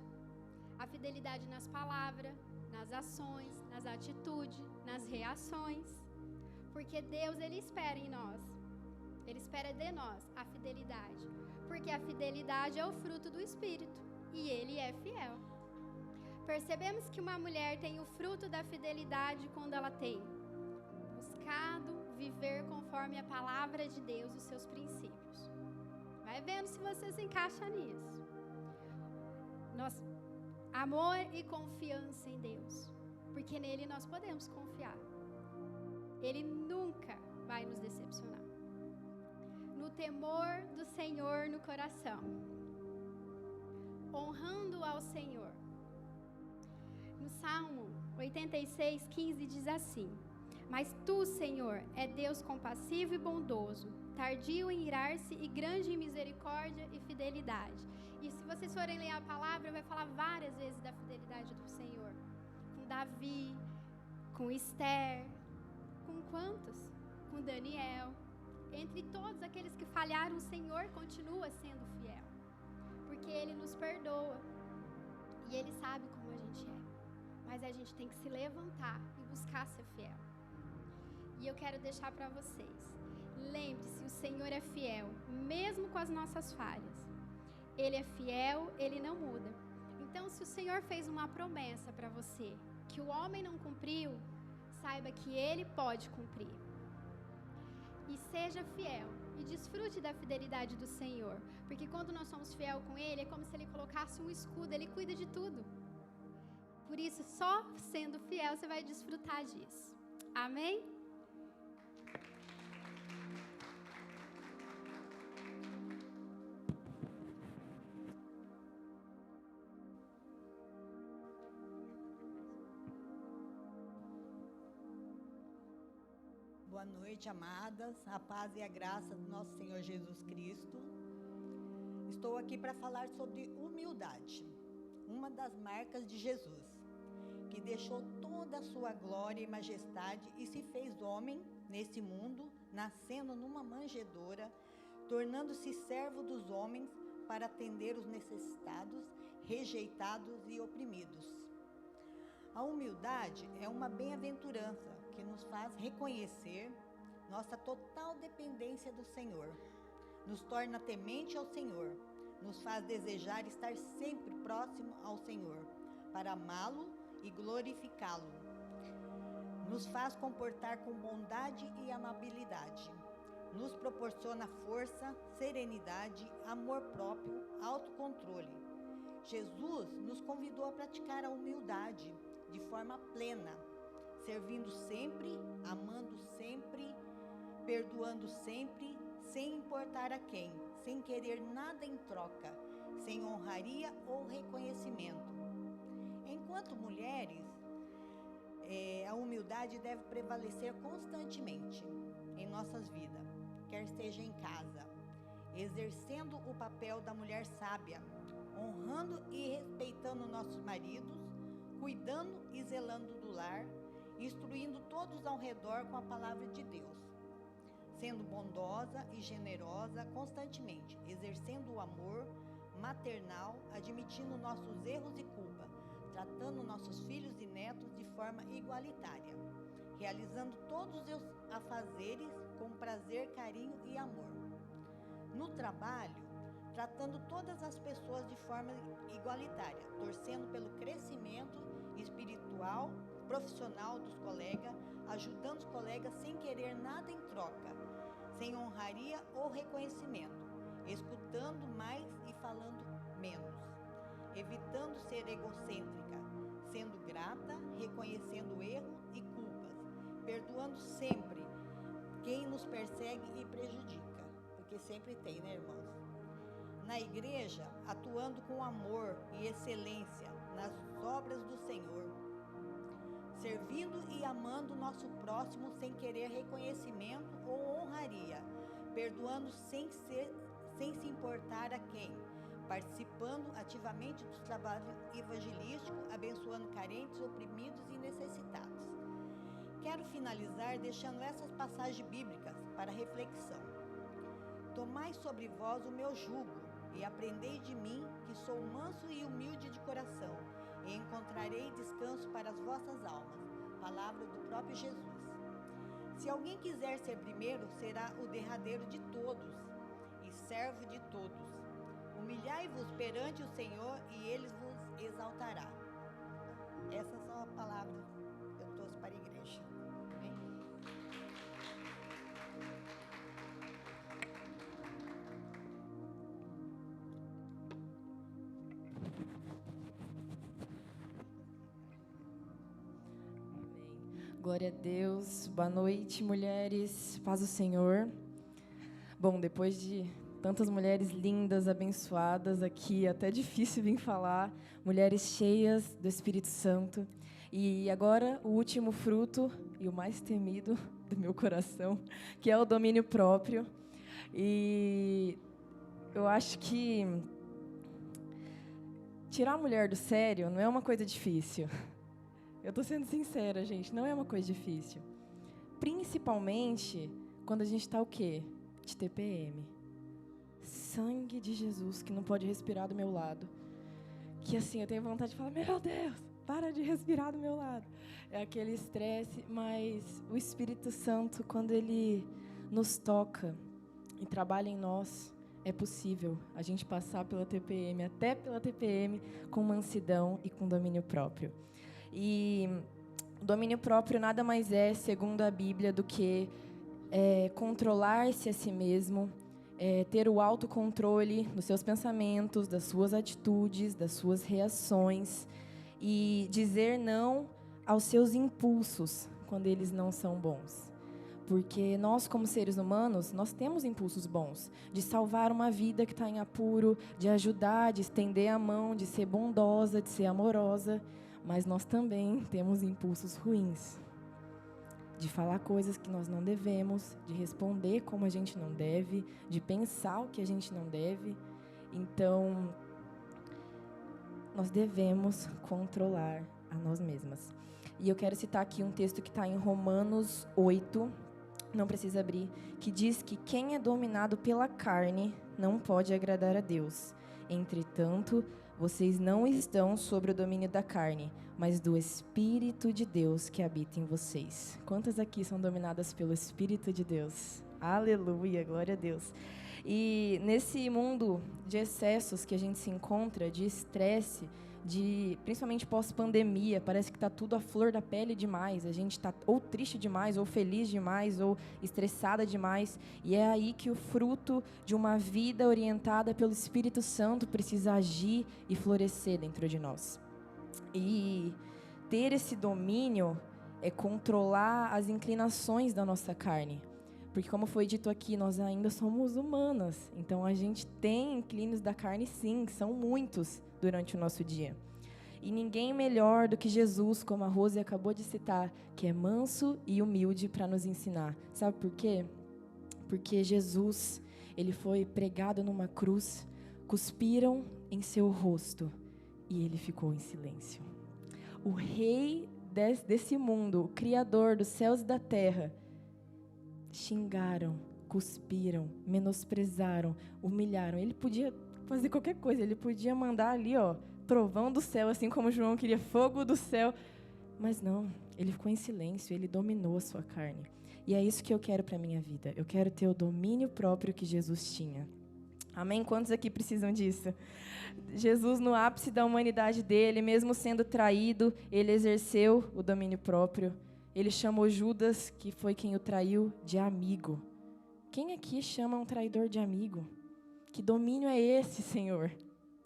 A fidelidade nas palavras, nas ações, nas atitudes, nas reações. Porque Deus, Ele espera em nós. Ele espera de nós a fidelidade. Porque a fidelidade é o fruto do Espírito. E Ele é fiel. Percebemos que uma mulher tem o fruto da fidelidade quando ela tem buscado viver conforme a palavra de Deus, os seus princípios. Vai vendo se você se encaixa nisso. Amor e confiança em Deus. Porque nele nós podemos confiar. Ele nunca vai nos decepcionar. No temor do Senhor no coração. Honrando ao Senhor. No Salmo 86:15 diz assim: mas tu, Senhor, é Deus compassivo e bondoso, tardio em irar-se e grande em misericórdia e fidelidade. Isso Se vocês forem ler a palavra, vai falar várias vezes da fidelidade do Senhor. Com Davi, com Esther, com quantos? Com Daniel. Entre todos aqueles que falharam, o Senhor continua sendo fiel. Porque Ele nos perdoa. E Ele sabe como a gente é. Mas a gente tem que se levantar e buscar ser fiel. E eu quero deixar para vocês. Lembre-se, o Senhor é fiel, mesmo com as nossas falhas. Ele é fiel, Ele não muda. Então, se o Senhor fez uma promessa para você, que o homem não cumpriu, saiba que Ele pode cumprir. E seja fiel, e desfrute da fidelidade do Senhor. Porque quando nós somos fiel com Ele, é como se Ele colocasse um escudo, Ele cuida de tudo. Por isso, só sendo fiel, você vai desfrutar disso. Amém? Boa noite, amadas. A paz e a graça do nosso Senhor Jesus Cristo. Estou aqui para falar sobre humildade, uma das marcas de Jesus, que deixou toda a sua glória e majestade e se fez homem nesse mundo, nascendo numa manjedoura, tornando-se servo dos homens para atender os necessitados, rejeitados e oprimidos. A humildade é uma bem-aventurança que nos faz reconhecer nossa total dependência do Senhor, nos torna temente ao Senhor, nos faz desejar estar sempre próximo ao Senhor, para amá-lo e glorificá-lo. Nos faz comportar com bondade e amabilidade. Nos proporciona força, serenidade, amor próprio, autocontrole. Jesus nos convidou a praticar a humildade de forma plena, servindo sempre, amando sempre, perdoando sempre, sem importar a quem, sem querer nada em troca, sem honraria ou reconhecimento. Enquanto mulheres, a humildade deve prevalecer constantemente em nossas vidas, quer seja em casa, exercendo o papel da mulher sábia, honrando e respeitando nossos maridos, cuidando e zelando do lar, instruindo todos ao redor com a palavra de Deus, sendo bondosa e generosa constantemente, exercendo o amor maternal, admitindo nossos erros e culpa, tratando nossos filhos e netos de forma igualitária, realizando todos os afazeres com prazer, carinho e amor. No trabalho, tratando todas as pessoas de forma igualitária, torcendo pelo crescimento espiritual, profissional dos colegas, ajudando os colegas sem querer nada em troca, sem honraria ou reconhecimento, escutando mais e falando menos, evitando ser egocêntrica, sendo grata, reconhecendo erros e culpas, perdoando sempre quem nos persegue e prejudica, porque sempre tem, né, irmãos? Na igreja, atuando com amor e excelência nas obras do Senhor, servindo e amando o nosso próximo sem querer reconhecimento ou honraria, perdoando sem se importar a quem, participando ativamente dos trabalhos evangelísticos, abençoando carentes, oprimidos e necessitados. Quero finalizar deixando essas passagens bíblicas para reflexão. Tomai sobre vós o meu jugo e aprendei de mim, que sou manso e humilde de coração, e encontrarei descanso para as vossas almas. Palavra do próprio Jesus. Se alguém quiser ser primeiro, será o derradeiro de todos e servo de todos. Humilhai-vos perante o Senhor e Ele vos exaltará. Essas são as palavras que eu trouxe para a igreja. Amém? Glória a Deus. Boa noite, mulheres. Paz do Senhor. Bom, depois de tantas mulheres lindas, abençoadas aqui, até difícil vir falar, mulheres cheias do Espírito Santo. E agora, o último fruto e o mais temido do meu coração, que é o domínio próprio. E eu acho que tirar a mulher do sério não é uma coisa difícil. Eu estou sendo sincera, gente, não é uma coisa difícil. Principalmente quando a gente está o quê? De TPM. Sangue de Jesus que não pode respirar do meu lado. Que assim, eu tenho vontade de falar, meu Deus, para de respirar do meu lado. É aquele estresse, mas o Espírito Santo, quando Ele nos toca e trabalha em nós, é possível a gente passar pela TPM, até pela TPM, com mansidão e com domínio próprio. E o domínio próprio nada mais é, segundo a Bíblia, do que controlar-se a si mesmo, ter o autocontrole dos seus pensamentos, das suas atitudes, das suas reações e dizer não aos seus impulsos quando eles não são bons. Porque nós, como seres humanos, nós temos impulsos bons, de salvar uma vida que está em apuro, de ajudar, de estender a mão, de ser bondosa, de ser amorosa, mas nós também temos impulsos ruins, de falar coisas que nós não devemos, de responder como a gente não deve, de pensar o que a gente não deve. Então, nós devemos controlar a nós mesmas. E eu quero citar aqui um texto que está em Romanos 8, não precisa abrir, que diz que quem é dominado pela carne não pode agradar a Deus. Entretanto, vocês não estão sob o domínio da carne, mas do Espírito de Deus que habita em vocês. Quantas aqui são dominadas pelo Espírito de Deus? Aleluia, glória a Deus. E nesse mundo de excessos que a gente se encontra, de estresse, principalmente pós-pandemia, parece que está tudo à flor da pele demais. A gente está ou triste demais, ou feliz demais, ou estressada demais. E é aí que o fruto de uma vida orientada pelo Espírito Santo precisa agir e florescer dentro de nós. E ter esse domínio é controlar as inclinações da nossa carne. Porque, como foi dito aqui, nós ainda somos humanas. Então, a gente tem inclínios da carne, sim, que são muitos durante o nosso dia. E ninguém melhor do que Jesus, como a Rose acabou de citar, que é manso e humilde para nos ensinar. Sabe por quê? Porque Jesus, ele foi pregado numa cruz, cuspiram em seu rosto e ele ficou em silêncio. O rei desse mundo, o Criador dos céus e da terra, xingaram, cuspiram, menosprezaram, humilharam. Ele podia fazer qualquer coisa, ele podia mandar ali, trovão do céu, assim como João queria fogo do céu. Mas não, ele ficou em silêncio, ele dominou a sua carne. E é isso que eu quero para a minha vida. Eu quero ter o domínio próprio que Jesus tinha. Amém? Quantos aqui precisam disso? Jesus, no ápice da humanidade dele, mesmo sendo traído, ele exerceu o domínio próprio. Ele chamou Judas, que foi quem o traiu, de amigo. Quem aqui chama um traidor de amigo? Que domínio é esse, Senhor?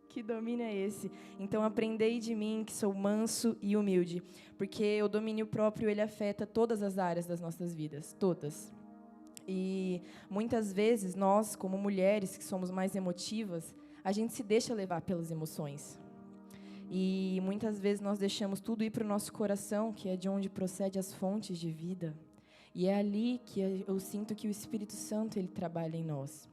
Que domínio é esse? Então, aprendei de mim, que sou manso e humilde. Porque o domínio próprio, ele afeta todas as áreas das nossas vidas. Todas. E, muitas vezes, nós, como mulheres, que somos mais emotivas, a gente se deixa levar pelas emoções. E muitas vezes nós deixamos tudo ir para o nosso coração, que é de onde procede as fontes de vida. E é ali que eu sinto que o Espírito Santo ele trabalha em nós.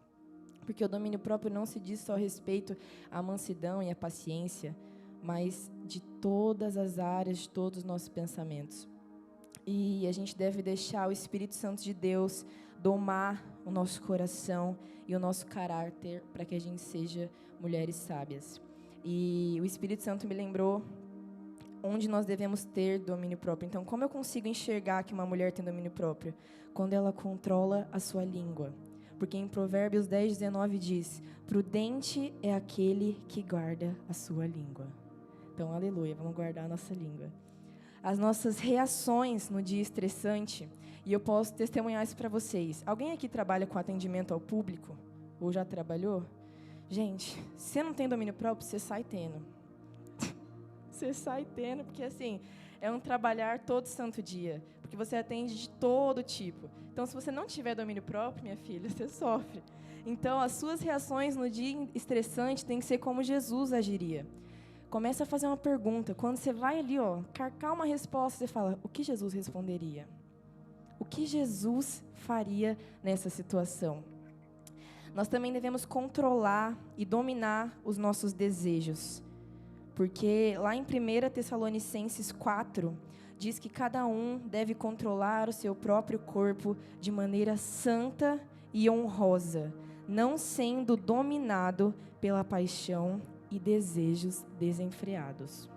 Porque o domínio próprio não se diz só a respeito à mansidão e à paciência, mas de todas as áreas, de todos os nossos pensamentos. E a gente deve deixar o Espírito Santo de Deus domar o nosso coração e o nosso caráter para que a gente seja mulheres sábias. E o Espírito Santo me lembrou onde nós devemos ter domínio próprio. Então, como eu consigo enxergar que uma mulher tem domínio próprio? Quando ela controla a sua língua. Porque em Provérbios 10:19 diz, prudente é aquele que guarda a sua língua. Então, aleluia, vamos guardar a nossa língua. As nossas reações no dia estressante, e eu posso testemunhar isso para vocês. Alguém aqui trabalha com atendimento ao público? Ou já trabalhou? Gente, se você não tem domínio próprio, você sai tendo. Você sai tendo, porque assim, é um trabalhar todo santo dia. Porque você atende de todo tipo. Então, se você não tiver domínio próprio, minha filha, você sofre. Então, as suas reações no dia estressante têm que ser como Jesus agiria. Começa a fazer uma pergunta. Quando você vai ali, carcar uma resposta, você fala, o que Jesus responderia? O que Jesus faria nessa situação? Nós também devemos controlar e dominar os nossos desejos. Porque lá em 1 Tessalonicenses 4, diz que cada um deve controlar o seu próprio corpo de maneira santa e honrosa, não sendo dominado pela paixão e desejos desenfreados.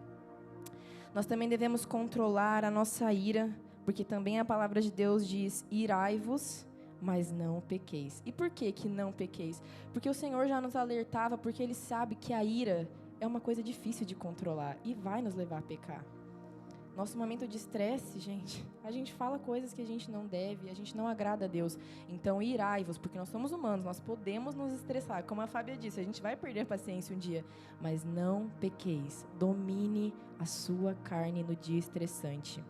Nós também devemos controlar a nossa ira, porque também a palavra de Deus diz: irai-vos, mas não pequeis. E por que não pequeis? Porque o Senhor já nos alertava, porque Ele sabe que a ira é uma coisa difícil de controlar e vai nos levar a pecar. Nosso momento de estresse, gente, a gente fala coisas que a gente não deve, a gente não agrada a Deus. Então, irai-vos, porque nós somos humanos, nós podemos nos estressar. Como a Fábia disse, a gente vai perder a paciência um dia. Mas não pequeis, domine a sua carne no dia estressante.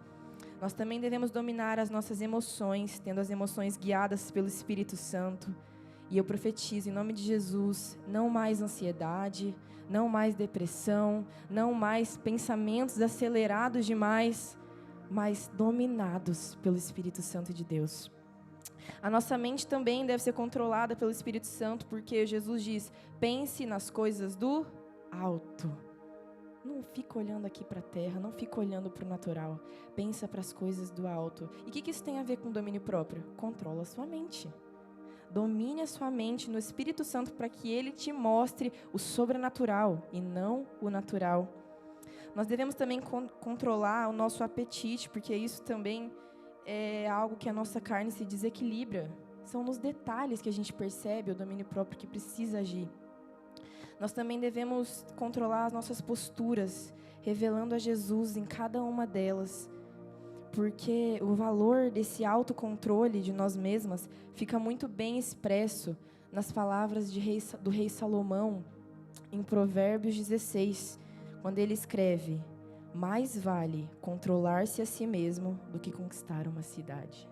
Nós também devemos dominar as nossas emoções, tendo as emoções guiadas pelo Espírito Santo. E eu profetizo, em nome de Jesus, não mais ansiedade, não mais depressão, não mais pensamentos acelerados demais, mas dominados pelo Espírito Santo de Deus. A nossa mente também deve ser controlada pelo Espírito Santo, porque Jesus diz: pense nas coisas do alto. Não fica olhando aqui para a terra, não fica olhando para o natural. Pensa para as coisas do alto. E o que isso tem a ver com domínio próprio? Controla a sua mente. Domine a sua mente no Espírito Santo para que Ele te mostre o sobrenatural e não o natural. Nós devemos também controlar o nosso apetite, porque isso também é algo que a nossa carne se desequilibra. São nos detalhes que a gente percebe o domínio próprio que precisa agir. Nós também devemos controlar as nossas posturas, revelando a Jesus em cada uma delas. Porque o valor desse autocontrole de nós mesmas fica muito bem expresso nas palavras do rei Salomão, em Provérbios 16, quando ele escreve: mais vale controlar-se a si mesmo do que conquistar uma cidade.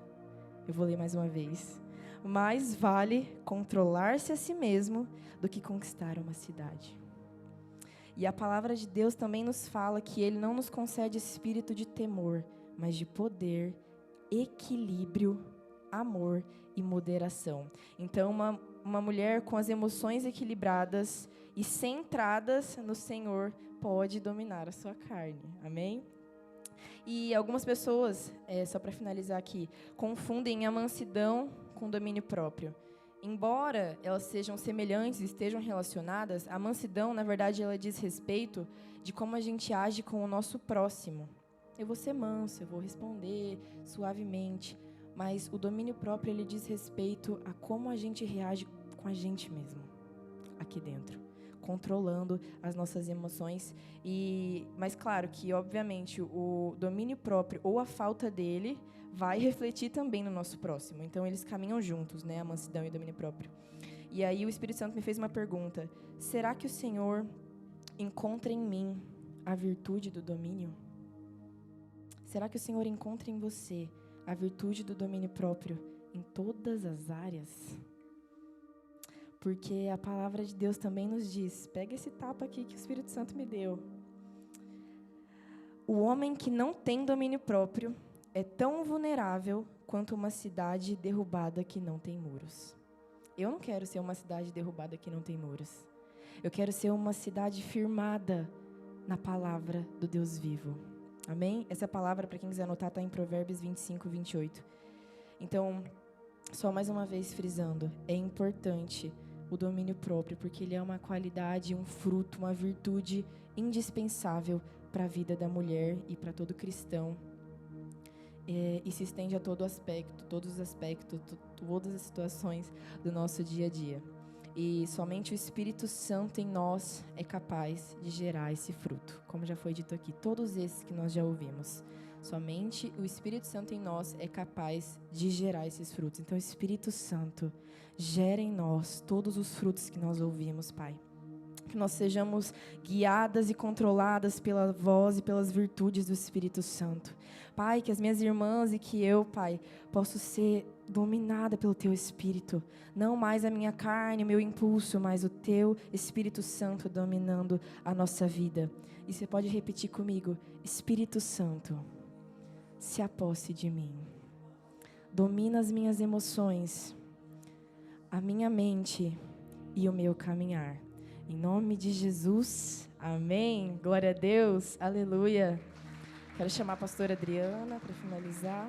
Eu vou ler mais uma vez. Mais vale controlar-se a si mesmo do que conquistar uma cidade. E a palavra de Deus também nos fala que Ele não nos concede espírito de temor, mas de poder, equilíbrio, amor e moderação. Então, uma mulher com as emoções equilibradas e centradas no Senhor pode dominar a sua carne. Amém? E algumas pessoas, só para finalizar aqui, confundem a mansidão com domínio próprio. Embora elas sejam semelhantes e estejam relacionadas, a mansidão, na verdade, ela diz respeito de como a gente age com o nosso próximo. Eu vou ser manso, eu vou responder suavemente, mas o domínio próprio, ele diz respeito a como a gente reage com a gente mesmo, aqui dentro, controlando as nossas emoções. Mas claro que, obviamente, o domínio próprio ou a falta dele vai refletir também no nosso próximo. Então, eles caminham juntos, né, a mansidão e o domínio próprio. E aí o Espírito Santo me fez uma pergunta: será que o Senhor encontra em mim a virtude do domínio? Será que o Senhor encontra em você a virtude do domínio próprio em todas as áreas? Porque a palavra de Deus também nos diz, pega esse tapa aqui que o Espírito Santo me deu. O homem que não tem domínio próprio é tão vulnerável quanto uma cidade derrubada que não tem muros. Eu não quero ser uma cidade derrubada que não tem muros. Eu quero ser uma cidade firmada na palavra do Deus vivo. Amém? Essa palavra, para quem quiser anotar, está em Provérbios 25, 28. Então, só mais uma vez frisando, é importante o domínio próprio, porque ele é uma qualidade, um fruto, uma virtude indispensável para a vida da mulher e para todo cristão. E se estende a todo aspecto, todos os aspectos, todas as situações do nosso dia a dia. E somente o Espírito Santo em nós é capaz de gerar esse fruto. Como já foi dito aqui, todos esses que nós já ouvimos. Somente o Espírito Santo em nós é capaz de gerar esses frutos. Então, Espírito Santo, gera em nós todos os frutos que nós ouvimos, Pai. Que nós sejamos guiadas e controladas pela voz e pelas virtudes do Espírito Santo. Pai, que as minhas irmãs e que eu, Pai, posso ser dominada pelo Teu Espírito. Não mais a minha carne, o meu impulso, mas o Teu Espírito Santo dominando a nossa vida. E você pode repetir comigo: Espírito Santo, se aposse de mim. Domina as minhas emoções, a minha mente e o meu caminhar. Em nome de Jesus, amém. Glória a Deus, aleluia. Quero chamar a pastora Adriana para finalizar.